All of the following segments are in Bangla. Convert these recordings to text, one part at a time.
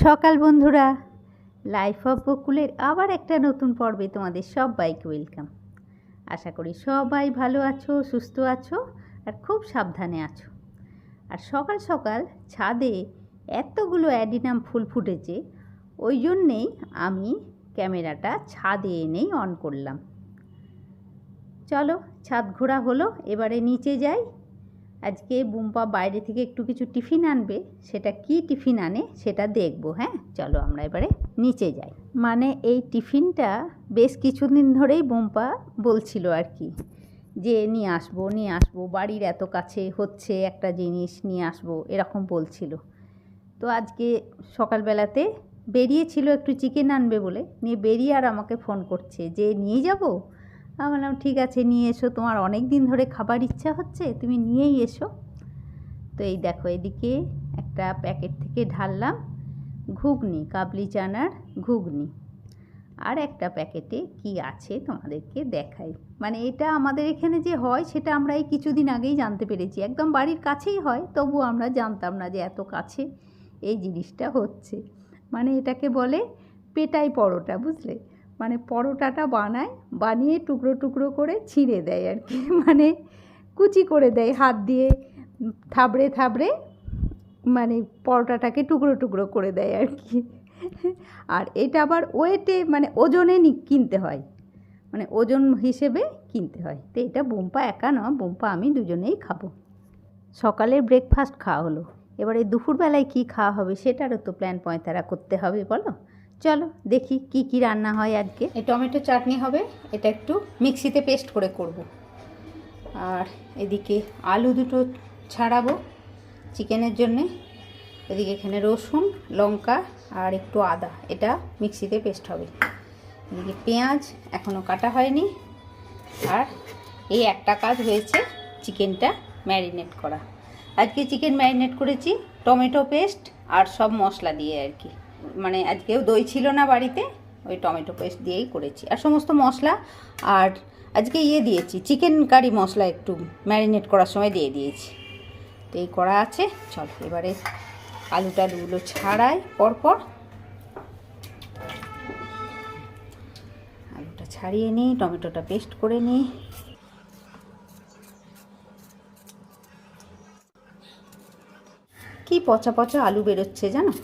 সকাল বন্ধুরা, লাইফ অফ বকুলের আবার একটা নতুন পর্বে তোমাদের সবাইকে ওয়েলকাম। আশা করি সবাই ভালো আছো, সুস্থ আছো আর খুব সাবধানে আছো। আর সকাল সকাল ছাদে এতগুলো অ্যাডিনাম ফুল ফুটেছে, ওই জন্যেই আমি ক্যামেরাটা ছাদে এনেই অন করলাম। চলো, ছাদ ঘোরা হলো, এবারে নিচে যাই। আজকে বুম্পা বাইরে থেকে একটু কিছু টিফিন আনবে, সেটা কি টিফিন আনে সেটা দেখবো। হ্যাঁ, চলো আমরা এবারে নিচে যাই। মানে এই টিফিনটা বেশ কিছুদিন ধরেই বুম্পা বলছিল আর কি, যে নিয়ে আসবো, বাড়ির এত কাছে হচ্ছে একটা জিনিস নিয়ে আসবো, এরকম বলছিল। তো আজকে সকালবেলাতে বেরিয়েছিল একটু চিকেন আনবে বলে, নিয়ে বেরিয়ে আর আমাকে ফোন করছে যে নিয়ে যাবো। আমি বললাম ঠিক আছে, নিয়ে এসো, তোমার অনেক দিন ধরে খাবার ইচ্ছা হচ্ছে, তুমি নিয়েই এসো। তো এই দেখো, এদিকে একটা প্যাকেট থেকে ঢাললাম ঘুগনি, কাবলি চানার ঘুগনি। আর একটা প্যাকেটে কি আছে তোমাদেরকে দেখাই। মানে এটা আমাদের এখানে যে হয় সেটা আমরা এই কিছুদিন আগেই জানতে পেরেছি, একদম বাড়ির কাছেই হয়, তবু আমরা জানতাম না যে এত কাছে এই জিনিসটা হচ্ছে। মানে এটাকে বলে পেটাই পরোটা, বুঝলে? মানে পরোটাটা বানিয়ে টুকরো টুকরো করে ছিঁড়ে দেয় আর কি, মানে কুচি করে দেয় হাত দিয়ে থাবড়ে থাবড়ে, মানে পরোটাটাকে টুকরো টুকরো করে দেয় আর কি। আর এটা আবার ওয়েটে, মানে ওজনে কিনতে হয়, মানে ওজন হিসেবে কিনতে হয়। তো এটা বুম্পা একা নয়, বুম্পা আমি দুজনেই খাবো। সকালে ব্রেকফাস্ট খাওয়া হলো, এবারে দুপুরবেলায় কি খাওয়া হবে সেটারও তো প্ল্যান পয়তারা করতে হবে, বলো। চলো দেখি কি কি রান্না হয় আজকে। এই টমেটো চাটনি হবে, এটা একটু মিক্সিতে পেস্ট করে করব। আর এদিকে আলু দুটো ছাড়াবো চিকেনের জন্যে। এদিকে এখানে রসুন, লঙ্কা আর একটু আদা, এটা মিক্সিতে পেস্ট হবে। এদিকে পেঁয়াজ এখনও কাটা হয়নি। আর এই একটা কাজ হয়েছে, চিকেনটা ম্যারিনেট করা। আজকে চিকেন ম্যারিনেট করেছি টমেটো পেস্ট আর সব মশলা দিয়ে আর কি। মানে আজকেও দই ছিল না বাড়িতে, ওই টমেটো পেস্ট দিয়েই করেছি। আর সমস্ত মশলা, আর আজকে দিয়েছি চিকেন কারি মশলা, একটু ম্যারিনেট করার সময় দিয়ে দিয়েছি। তো এই করা আছে। চল এবারে আলুগুলো ছাড়াই পরপর। আলুটা ছাড়িয়ে নিই, টমেটোটা পেস্ট করে নিই। কি পচা পচা আলু বেরোচ্ছে জানো।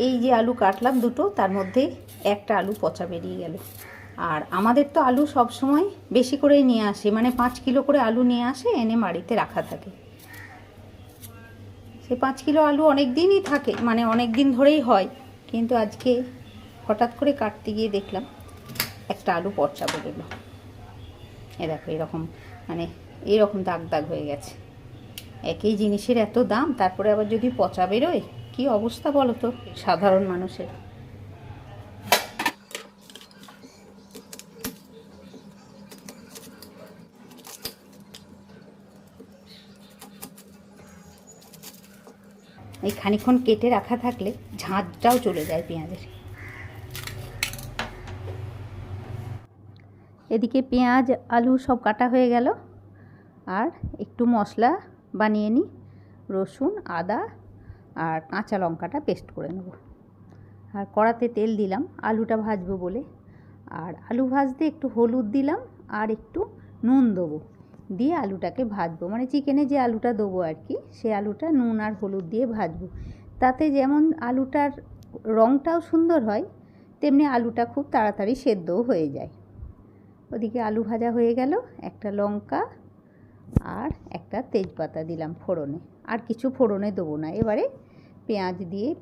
এই যে আলু কাটলাম দুটো, তার মধ্যে একটা আলু পচা বেরিয়ে গেল। আর আমাদের তো আলু সব সময় বেশি করেই নিয়ে আসে, মানে 5 কিলো করে আলু নিয়ে আসে, এনে বাড়িতে রাখা থাকে। সে 5 কিলো আলু অনেক দিনই থাকে, মানে অনেক দিন ধরেই হয়। কিন্তু আজকে হঠাৎ করে কাটতে গিয়ে দেখলাম একটা আলু পচা বেরোলো। এ দেখো এরকম, মানে এরকম দাগ দাগ হয়ে গেছে। একই জিনিসের এত দাম, তারপরে আবার যদি পচা বেরোয়, কি অবস্থা বলো তো সাধারণ মানুষের। এই খানিক্ষণ কেটে রাখা থাকলে ঝাঁঝটাও চলে যায় পেঁয়াজের। এদিকে পেঁয়াজ আলু সব কাটা হয়ে গেল, আর একটু মশলা বানিয়ে নিই। রসুন, আদা আর কাঁচা লঙ্কাটা পেস্ট করে নেব। আর কড়াতে তেল দিলাম আলুটা ভাজবো বলে। আর আলু ভাজতে একটু হলুদ দিলাম আর একটু নুন দেবো, দিয়ে আলুটাকে ভাজবো। মানে চিকেনে যে আলুটা দেবো আর কি, সে আলুটা নুন আর হলুদ দিয়ে ভাজবো। তাতে যেমন আলুটার রঙটাও সুন্দর হয়, তেমনি আলুটা খুব তাড়াতাড়ি সেদ্ধও হয়ে যায়। ওদিকে আলু ভাজা হয়ে গেল, একটা লঙ্কা আর একটা তেজপাতা দিলাম ফোড়নে। আর কিছু ফোড়নে দেবো না, এবারে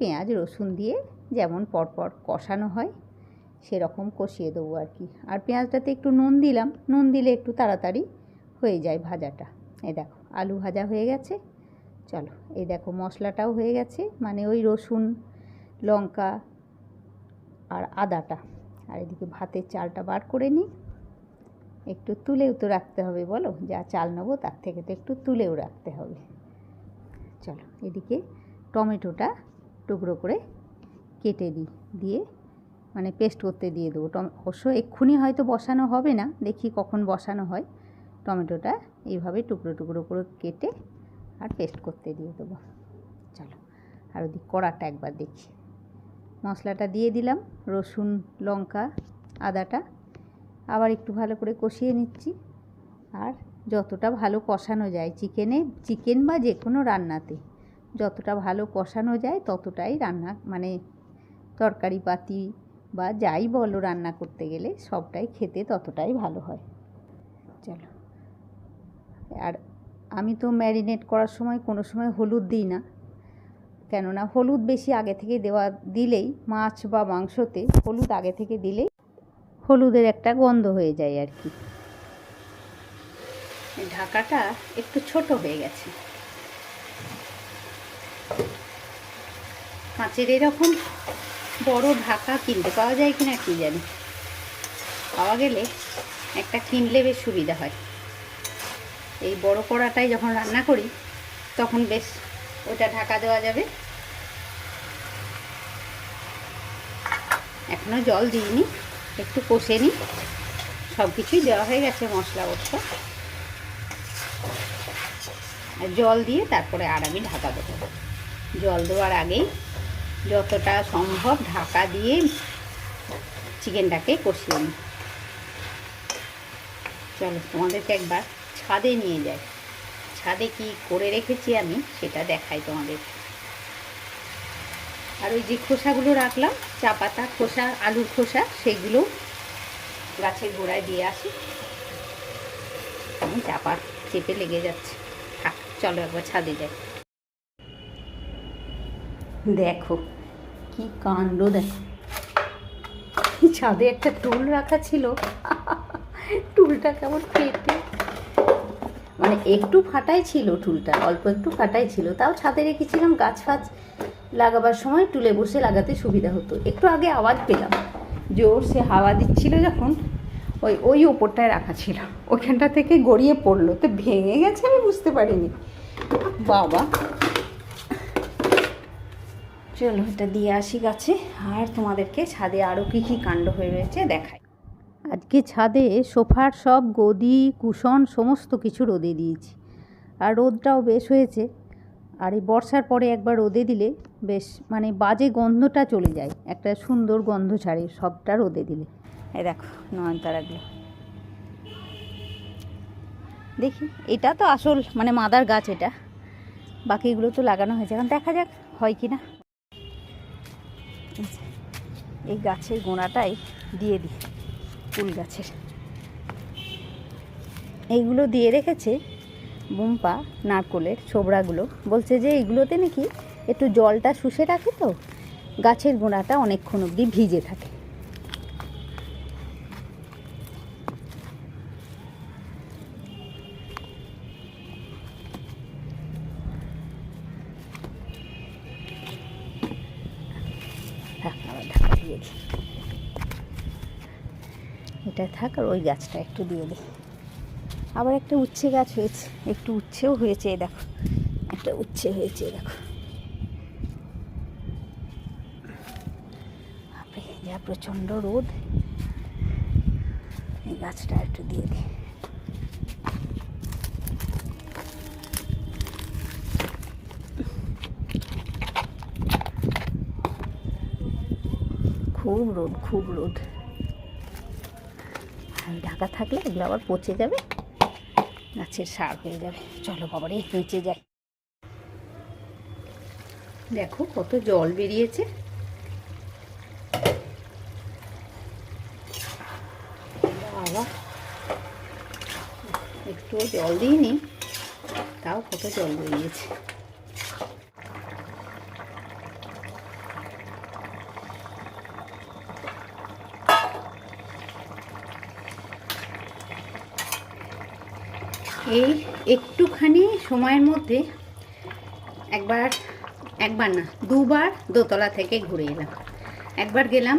পেঁয়াজ রসুন দিয়ে যেমন পরপর কষানো হয় সেরকম কষিয়ে দেবো আর কি। আর পেঁয়াজটাতে একটু নুন দিলাম, নুন দিলে একটু তাড়াতাড়ি হয়ে যায় ভাজাটা। এই দেখো আলু ভাজা হয়ে গেছে। চলো এই দেখো মশলাটাও হয়ে গেছে, মানে ওই রসুন, লঙ্কা আর আদাটা। আর এদিকে ভাতের চালটা বার করে নিই। একটু তুলেও তো রাখতে হবে, বলো, যা চাল নেবো তার থেকে তো একটু তুলেও রাখতে হবে। চলো এদিকে টমেটোটা টুকরো করে কেটে দিয়ে মানে পেস্ট করতে দিয়ে দেবো। অবশ্য এক্ষুনি হয়তো বসানো হবে না, দেখি কখন বসানো হয়। টমেটোটা এইভাবে টুকরো টুকরো করে কেটে আর পেস্ট করতে দিয়ে দেবো। চলো, আর ওদিকে কড়াটা একবার দেখি। মশলাটা দিয়ে দিলাম, রসুন লঙ্কা আদাটা, আবার একটু ভালো করে কষিয়ে নিচ্ছি। আর যতটা ভালো কষানো যায় চিকেন বা যে কোনো রান্নাতে যতটা ভালো কষানো যায় ততটাই রান্না মানে তরকারি পাতি বা যাই বলো রান্না করতে গেলে সবটাই খেতে ততটাই ভালো হয়। চলো, আর আমি তো ম্যারিনেট করার সময় কোনো সময় হলুদ দিই না, কেননা হলুদ বেশি আগে থেকে দিলেই মাছ বা মাংসতে হলুদ আগে থেকে দিলেই হলুদের একটা গন্ধ হয়ে যায় আর কি। ঢাকাটা একটু ছোট হয়ে গেছে, কাঁচের এরকম বড় ঢাকা কিনতে পাওয়া যায় কিনা কি জানি, পাওয়া গেলে একটা কিনলে বেশ সুবিধা হয়। এই বড় কড়াটায় যখন রান্না করি তখন বেশ ওটা ঢাকা দেওয়া যাবে। এখনও জল দিইনি, একটু কষে নিই। সব কিছুই দেওয়া হয়ে গেছে, মশলা বসা, জল দিয়ে তারপরে আর আমি ঢাকা দেবো। জল দেওয়ার আগেই যতটা সম্ভব ঢাকা দিয়ে চিকেনটাকে কষিয়ে নিই। চলো তোমাদেরকে একবার ছাদে নিয়ে যাই, ছাদে কি করে রেখেছি আমি সেটা দেখাই তোমাদের। আর ওই যে খোসাগুলো রাখলাম, চা পাতা খোসা, আলুর খোসা, সেগুলো গাছের গোড়ায় দিয়ে আসি। আমি চাপা চেপে লেগে যাচ্ছে, থাক চলো একবার ছাদে যাই। দেখো কি কাণ্ড, দেখো ছাদে একটা টুল রাখা ছিল, টুলটা কেমন ফেটে, মানে একটু ফাটাই ছিল টুলটা, অল্প একটু ফাটাই ছিল, তাও ছাদে রেখেছিলাম। গাছ ফাছ লাগাবার সময় টুলে বসে লাগাতে সুবিধা হতো। একটু আগে আওয়াজ পেলাম, জোর সে হাওয়া দিচ্ছিল যখন, ওই ওপরটায় রাখা ছিল, ওইখানটা থেকে গড়িয়ে পড়লো, তো ভেঙে গেছে আমি বুঝতে পারিনি। বাবা, চলো এটা দিয়ে আসি গাছে, আর তোমাদেরকে ছাদে আরও কী কী কাণ্ড হয়ে রয়েছে দেখাই। আজকে ছাদে সোফার সব গদি কুশন সমস্ত কিছু রোদে দিয়েছি, আর রোদটাও বেশ হয়েছে। আর এই বর্ষার পরে একবার রোদে দিলে বেশ মানে বাজে গন্ধটা চলে যায়, একটা সুন্দর গন্ধ ছাড়ে সবটা রোদে দিলে। এই দেখো নয়নতারাগুলো, দেখি এটা তো আসল মানে মাদার গাছ, এটা বাকিগুলো তো লাগানো হয়েছে, এখন দেখা যাক হয় কি না। এই গাছের গোড়াটাই দিয়ে দিই, ফুল গাছের এইগুলো দিয়ে রেখেছে বুম্পা, নারকোলের ছোবড়াগুলো, বলছে যে এইগুলোতে নাকি একটু জলটা শুষে রাখে, তো গাছের গোড়াটা অনেকক্ষণ অবধি ভিজে থাকে। ঢাকা দিয়ে দিই, এটা থাক, আর ওই গাছটা একটু দিয়ে দিই। আবার একটা উচ্ছে গাছ হয়েছে, একটু উচ্ছেও হয়েছে, দেখো একটা উচ্ছে হয়েছে, দেখো যা প্রচণ্ড রোদ, এই গাছটা একটু দিয়ে দিই। খুব রোদ, খুব রোদ, আর ঢাকা থাকলে এগুলো আবার পচে যাবে, গাছের সার হয়ে যাবে। চলো বাবারে নিচে যাই, দেখো কত জল বেরিয়েছে। বাবা, একটু জল দিইনি, তাও কত জল বেরিয়েছে। এই একটুখানি সময়ের মধ্যে একবার না দুবার দোতলা থেকে ঘুরে এলাম। একবার গেলাম,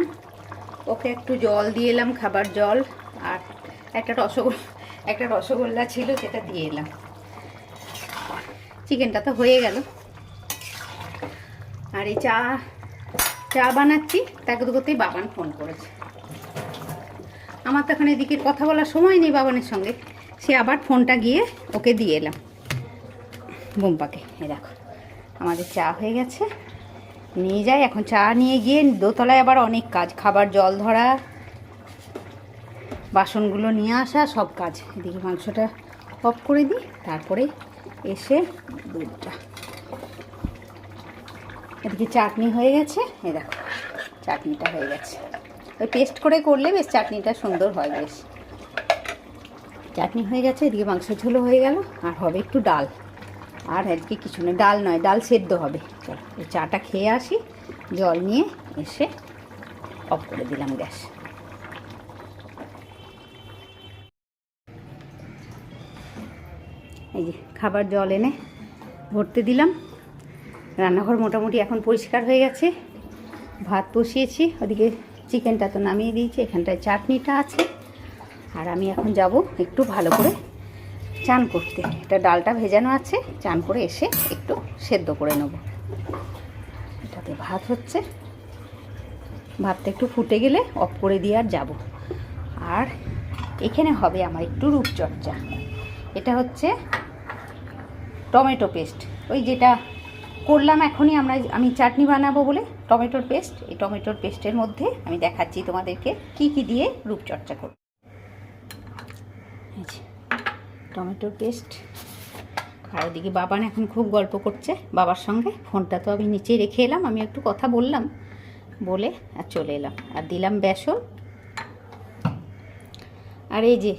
ওকে একটু জল দিয়ে এলাম, খাবার জল, আর একটা রসগোল্লা ছিল সেটা দিয়ে এলাম। চিকেনটা তো হয়ে গেল, আর এই চা বানাচ্ছি, তাকে তো করতেই বাবান ফোন করেছে। আমার তো এখন এদিকে কথা বলার সময় নেই বাবানের সঙ্গে, সে আবার ফোনটা গিয়ে ওকে দিয়ে এলাম বুম্পাকে। এই দেখো আমাদের চা হয়ে গেছে, নিয়ে যাই। এখন চা নিয়ে গিয়ে দোতলায় আবার অনেক কাজ, খাবার জল ধরা, বাসনগুলো নিয়ে আসা, সব কাজ। এদিকে মাংসটা অফ করে দিই, তারপরে এসে দুধটা। এদিকে চাটনি হয়ে গেছে, এই দেখো চাটনিটা হয়ে গেছে। ওই পেস্ট করে করলে বেশ চাটনিটা সুন্দর হয় বেশ। চাটনি হয়ে গেছে, এদিকে মাংসের ঝোলও হয়ে গেল। আর হবে একটু ডাল, আর আজকে কিছু নেই, ডাল নয়, ডাল সেদ্ধ হবে। চলো এই চাটা খেয়ে আসি, জল নিয়ে এসে অফ করে দিলাম গ্যাস। এই যে খাবার জল এনে ভরতে দিলাম। রান্নাঘর মোটামুটি এখন পরিষ্কার হয়ে গেছে। ভাত বসিয়েছি, ওদিকে চিকেনটা তো নামিয়ে দিয়েছি, এখানটায় চাটনিটা আছে। আর আমি এখন যাব একটু ভালো করে চান করতে। এটা ডালটা ভেজানো আছে, চান করে এসে একটু সেদ্ধ করে নেব। এটাতে ভাত হচ্ছে, ভাতটা একটু ফুটে গেলে অফ করে দিয়ে আর যাব। আর এখানে হবে আমার একটু রূপচর্চা। এটা হচ্ছে টমেটো পেস্ট, ওই যেটা করলাম এখনই আমি চাটনি বানাবো বলে টমেটোর পেস্ট। এই টমেটোর পেস্টের মধ্যে আমি দেখাচ্ছি তোমাদেরকে কি কি দিয়ে রূপচর্চা করব। টমেটোর পেস্ট। আর ওদিকে বাবান এখন খুব গল্প করছে বাবার সঙ্গে। ফোনটা তো আমি নিচেই রেখে এলাম, আমি একটু কথা বললাম বলে আর চলে এলাম। আর দিলাম বেসন। আর এই যে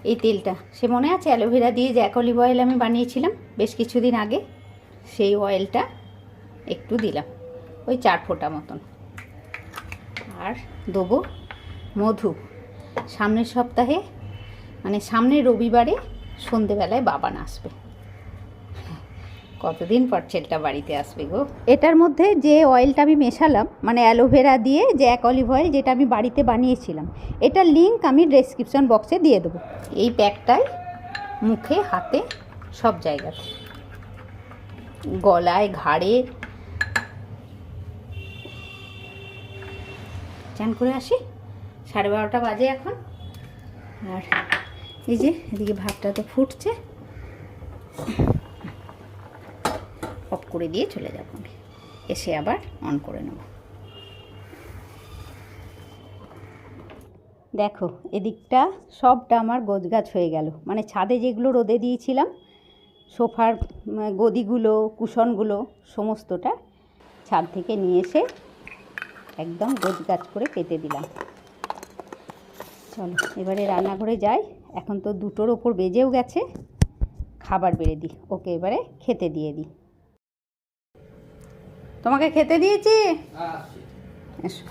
এই তেলটা, সে মনে আছে অ্যালোভেরা দিয়ে জ্যাক অলিভ অয়েল আমি বানিয়েছিলাম বেশ কিছুদিন আগে, সেই অয়েলটা একটু দিলাম, ওই 4 ফোঁটা মতন। আর দেবো মধু। সামনের সপ্তাহে মানে সামনের রবিবারে সন্ধেবেলায় বাবান আসবে। কতদিন পর ছেলেটা বাড়িতে আসবে গো। এটার মধ্যে যে অয়েলটা আমি মেশালাম মানে অ্যালোভেরা দিয়ে জ্যাক অলিভ অয়েল, যেটা আমি বাড়িতে বানিয়েছিলাম, এটার লিঙ্ক আমি ডেসক্রিপশন বক্সে দিয়ে দেবো। এই প্যাকটাই মুখে, হাতে, সব জায়গাতে, গলায়, ঘাড়ে। চান করে আসি, 12:30 বাজে এখন। আর এই যে এদিকে ভাতটা তো ফুটছে, অফ করে দিয়ে চলে যাব আমি, এসে আবার অন করে নেব। দেখো এদিকটা সবটা আমার গোছগাছ হয়ে গেল, মানে ছাদে যেগুলো রোদে দিয়েছিলাম, সোফার গদিগুলো, কুশনগুলো, সমস্তটা ছাদ থেকে নিয়ে এসে একদম গোছগাছ করে পেতে দিলাম। চলো এবারে রান্নাঘরে যাই। এখন তো 2টোর ওপর বেজেও গেছে, খাবার বেড়ে দিই, ওকে এবারে খেতে দিয়ে দিই। তোমাকে খেতে দিয়েছি, এসো।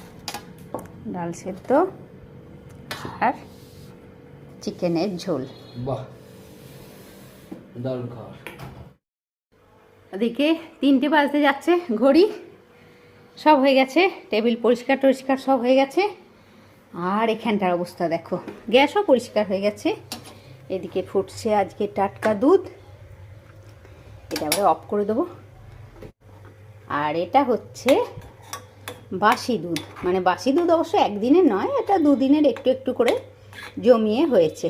ডাল সেদ্ধ আর চিকেনের ঝোল। বাহ, ডাল খাওয়া। ওদিকে 3টে বাজতে যাচ্ছে, ঘড়ি সব হয়ে গেছে, টেবিল পরিষ্কার টরিষ্কার সব হয়ে গেছে। আর এখানটার অবস্থা দেখো, গ্যাসও পরিষ্কার হয়ে গেছে। এদিকে ফুটছে আজকে টাটকা দুধ, এটা আবার অফ করে দেবো। আর এটা হচ্ছে বাসি দুধ, মানে বাসি দুধ অবশ্য একদিনের নয়, এটা 2 দিনের একটু একটু করে জমিয়ে হয়েছে।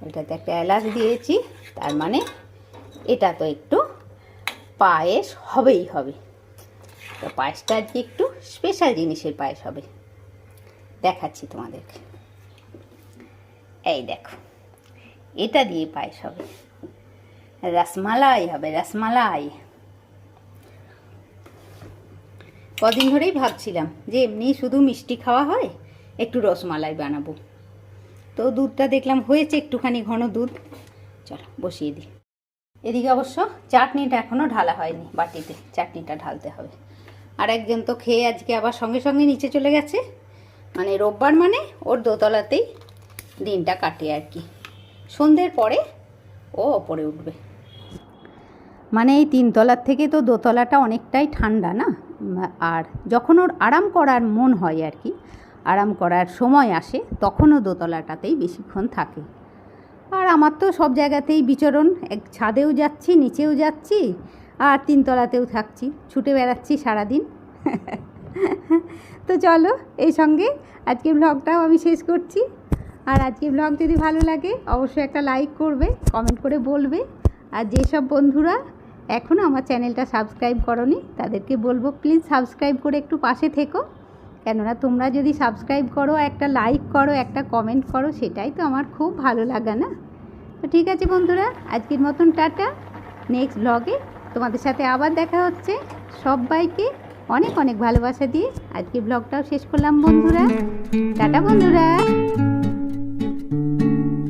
এটাতে একটা এলাচ দিয়েছি, তার মানে এটা তো একটু পায়েস হবেই হবে। তো পায়েসটা আজকে একটু স্পেশাল জিনিসের পায়েস হবে, দেখাচ্ছি তোমাদেরকে। এই দেখো, এটা দিয়ে পায়েস হবে, রসমালাই হবে, রসমালাই। কদিন ধরেই ভাবছিলাম যে এমনি শুধু মিষ্টি খাওয়া হয়, একটু রসমালাই বানাবো। তো দুধটা দেখলাম হয়েছে একটুখানি ঘন দুধ, চলো বসিয়ে দিই। এদিকে অবশ্য চাটনিটা এখনও ঢালা হয়নি, বাটিতে চাটনিটা ঢালতে হবে। আর একজন তো খেয়ে আজকে আবার সঙ্গে সঙ্গে নিচে চলে গেছে, মানে রোববার মানে ওর দোতলাতেই দিনটা কাটে আর কি। সন্ধ্যের পরে ও ওপরে উঠবে, মানে এই 3 তলার থেকে তো দোতলাটা অনেকটাই ঠান্ডা না। আর যখন ওর আরাম করার মন হয় আর কি, আরাম করার সময় আসে, তখনও দোতলাটাতেই বেশিক্ষণ থাকে। আর আমার তো সব জায়গাতেই বিচরণ, ছাদেও যাচ্ছি, নিচেও যাচ্ছি, আর 3 তলাতেও থাকছি, ছুটে বেড়াচ্ছি সারাদিন। তো চলো এই সঙ্গে আজকে ব্লগটাও আমি শেষ করছি। আর আজকে ব্লগ যদি ভালো লাগে অবশ্যই একটা লাইক করবে, কমেন্ট করে বলবে। আর যেসব বন্ধুরা এখনও আমার চ্যানেলটা সাবস্ক্রাইব করোনি তাদেরকে বলবো প্লিজ সাবস্ক্রাইব করে একটু পাশে থেকো, কেননা তোমরা যদি সাবস্ক্রাইব করো, একটা লাইক করো, একটা কমেন্ট করো, সেটাই তো আমার খুব ভালো লাগা না। তো ঠিক আছে বন্ধুরা, আজকের মতন টাটা। নেক্সট ব্লগে তোমাদের সাথে আবার দেখা হচ্ছে। সবাইকে অনেক অনেক ভালোবাসা দিয়ে আজকে ব্লগটাও শেষ করলাম বন্ধুরা। টাটা বন্ধুরা।